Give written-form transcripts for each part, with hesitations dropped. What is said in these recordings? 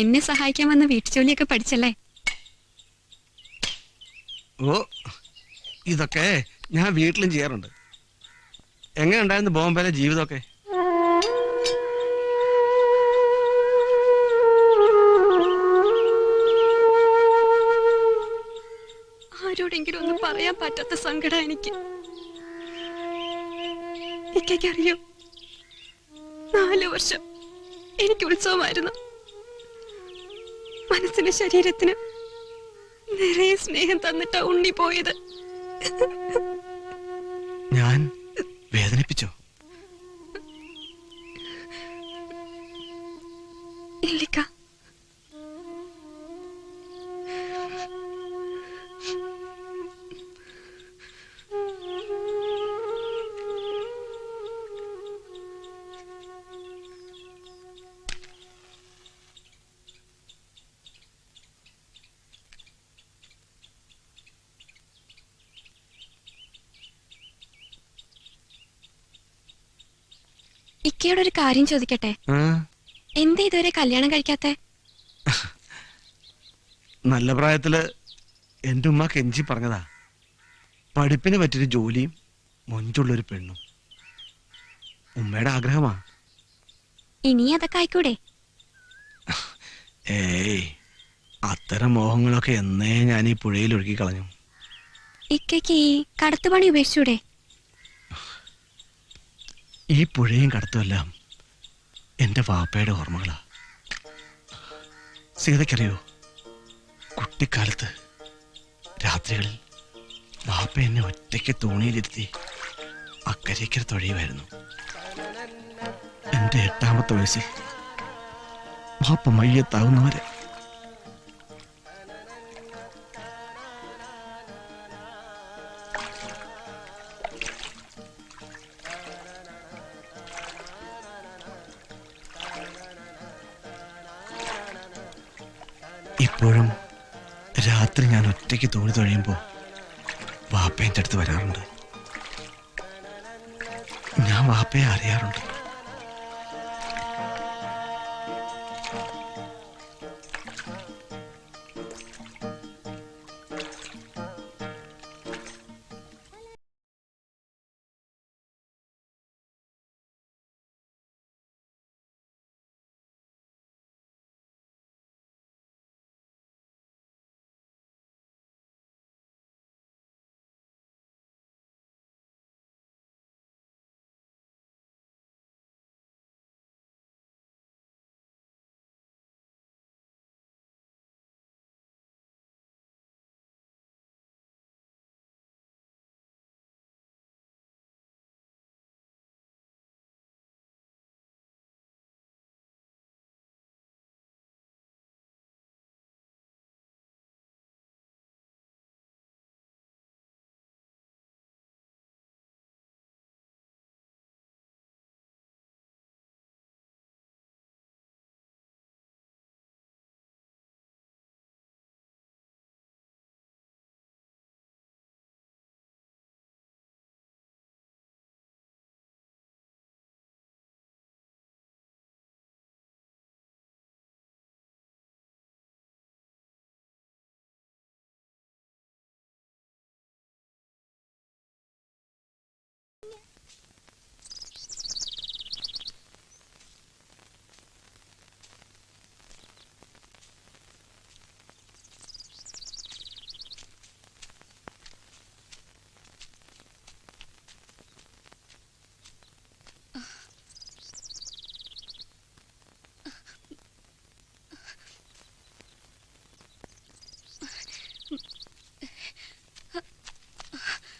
എന്നെ സഹായിക്കാൻ വന്ന വീട്ടുജോലിയൊക്കെ പഠിച്ചല്ലേ? ഓ, ഇതൊക്കെ ഞാൻ വീട്ടിലും ചെയ്യാറുണ്ട്. എങ്ങനെ ഉണ്ടായിരുന്നു ബോംബെയിലെ ജീവിതമൊക്കെ? ആരോടെങ്കിലും ഒന്നും പറയാൻ പറ്റാത്ത സങ്കടം എനിക്ക്. ഇക്കറിയോ, 4 വർഷം എനിക്ക് ഉത്സവമായിരുന്നു. മനസ്സിന് ശരീരത്തിന് നിറയെ സ്നേഹം തന്നിട്ടാ ഉണ്ണി പോയത്. ഞാൻ വേദനിപ്പിച്ചോ? ഇല്ലിക്ക, ഇക്കയോട് ഒരു കാര്യം ചോദിക്കട്ടെ? എന്താ ഇതുവരെ കല്യാണം കഴിക്കാത്തെ? നല്ല പ്രായത്തില് എന്റെ ഉമ്മ കെഞ്ചി പറഞ്ഞതാ, പഠിപ്പിന് പറ്റിയൊരു ജോലിയും മൊഞ്ചുള്ളൊരു പെണ്ണും. ഉമ്മയുടെ ആഗ്രഹമാ. ഇനി അതൊക്കെ ആയിക്കൂടെ? ഏയ്, അത്തരം മോഹങ്ങളൊക്കെ എന്നേ ഞാൻ ഈ പുഴയിൽ ഒഴുകി കളഞ്ഞു. ഇക്കയ്ക്ക് ഈ കടത്തുപണി ഉപേക്ഷിച്ചൂടെ? ഈ പുഴയും കടത്തുമെല്ലാം എന്റെ വാപ്പയുടെ ഓർമ്മകളാ. സീതയ്ക്കറിയോ, കുട്ടിക്കാലത്ത് രാത്രികളിൽ വാപ്പ എന്നെ ഒറ്റയ്ക്ക് തോണിയിലിരുത്തി അക്കരയ്ക്കര തൊഴിയുമായിരുന്നു. എന്റെ 8ാമത്തെ വയസ്സിൽ വാപ്പ മയ്യത്താവുന്നവരെ. ഇപ്പോഴും രാത്രി ഞാൻ ഒറ്റയ്ക്ക് തോണി തൊഴിയുമ്പോൾ വാപ്പ എൻ്റെ അടുത്ത് വരാറുണ്ട്. ഞാൻ വാപ്പയെ അറിയാറുണ്ട്.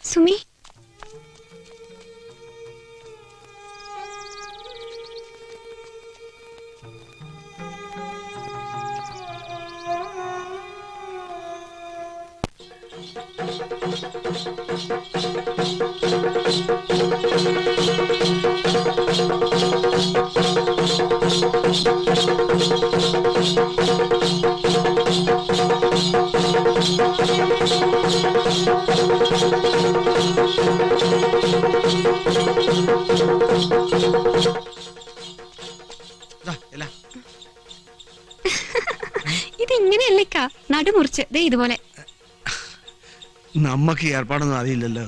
സുമി, ഇതിങ്ങനെയല്ല ഇക്ക, നടുമുറിച്ച് ദേ ഇതുപോലെ. നമ്മക്ക് ഈ ഏർപ്പാടൊന്നും അറിയില്ലല്ലോ.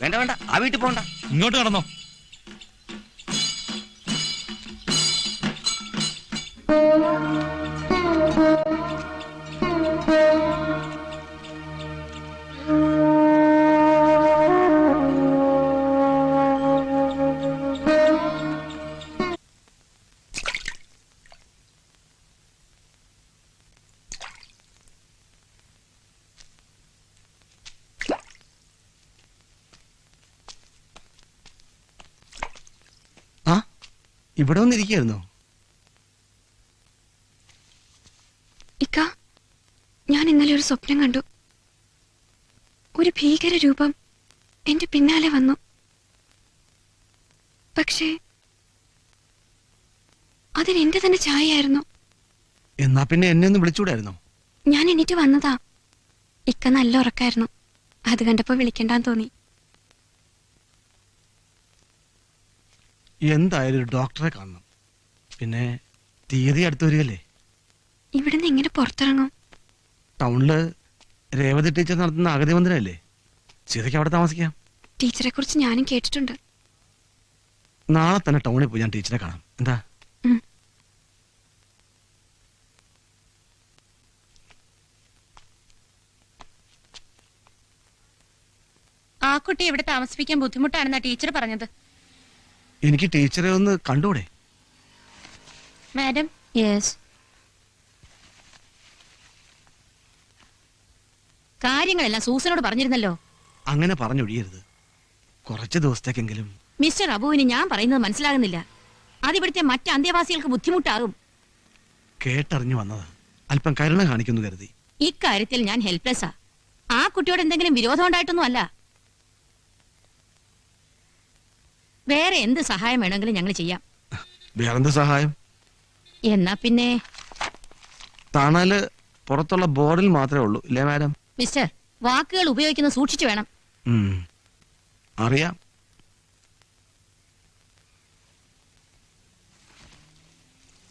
വേണ്ട വേണ്ട, ആ വീട്ടിൽ പോണ്ട. ഇങ്ങോട്ട് കടന്നോ. ആ, ഇവിടെ വന്നിരിക്കായിരുന്നോ? ഇക്ക, ഞാൻ ഇന്നലെ ഒരു സ്വപ്നം കണ്ടു. ഒരു ഭീകര രൂപം എന്റെ പിന്നാലെ വന്നു. പക്ഷേ അതിന് എന്റെ തന്നെ ഛായയായിരുന്നു. എന്നാ പിന്നെ എന്നെ ഒന്ന് വിളിച്ചൂടായിരുന്നോ? ഞാൻ എണീറ്റ് വന്നതാ. ഇക്ക നല്ല ഉറക്കായിരുന്നു. അത് കണ്ടപ്പോ വിളിക്കണ്ടാന്ന് തോന്നി. എന്തായാലും ഒരു ഡോക്ടറെ കാണണം. പിന്നെ തീയതി അടുത്ത് വരികയല്ലേ. ഇവിടുന്ന് എങ്ങനെ പുറത്തിറങ്ങും? ടൗണില് രേവതി ടീച്ചർ നടത്തുന്ന അഗതി മന്ദിരമല്ലേ, സീതയ്ക്ക് അവിടെ താമസിക്കാം. ടീച്ചറെ കുറിച്ച് ഞാനും കേട്ടിട്ടുണ്ട്. നാളെ തന്നെ ടൗണിൽ പോയി ഞാൻ ടീച്ചറെ കാണാം. എന്താ? ഉം. ആ കുട്ടി ഇവിടെ താമസിപ്പിക്കാൻ ബുദ്ധിമുട്ടാണെന്നാ ടീച്ചർ പറഞ്ഞത്. എനിക്ക് ടീച്ചറെ ഒന്ന് കണ്ടൂടെ? മാഡം. യെസ്. കാര്യങ്ങളെല്ലാം സൂസനോട് പറഞ്ഞിരുന്നല്ലോ. അങ്ങനെ പറഞ്ഞൊഴിയരുത്. കുറച്ച് ദിവസത്തേക്കെങ്കിലും. മിസ്റ്റർ അബുവിന് ഞാൻ പറയുന്നത് മനസ്സിലാകുന്നില്ല. അതിവിടുത്തെ മറ്റ് അന്തേവാസികൾക്ക് ബുദ്ധിമുട്ടാകും. കേട്ടറിഞ്ഞു വന്നത്. അല്പം കരുണ കാണിക്കുന്നു കരുതി. ഇക്കാര്യത്തിൽ ഞാൻ ഹെൽപ്ലെസ്സാ. ആ കുട്ടിയോട് എന്തെങ്കിലും വിരോധം ഉണ്ടായിട്ടൊന്നും അല്ല. വേറെ എന്ത് സഹായം വേണമെങ്കിലും ഞങ്ങൾ ചെയ്യാം. വേറെന്ത് സഹായം? എന്നാ പിന്നെ തണല് പുറത്തുള്ള ബോർഡിൽ മാത്രമേ ഉള്ളൂ, ഇല്ലേ മാഡം? മിസ്റ്റർ, വാക്കുകൾ ഉപയോഗിക്കുന്നത് സൂക്ഷിച്ചു വേണം. അറിയാം.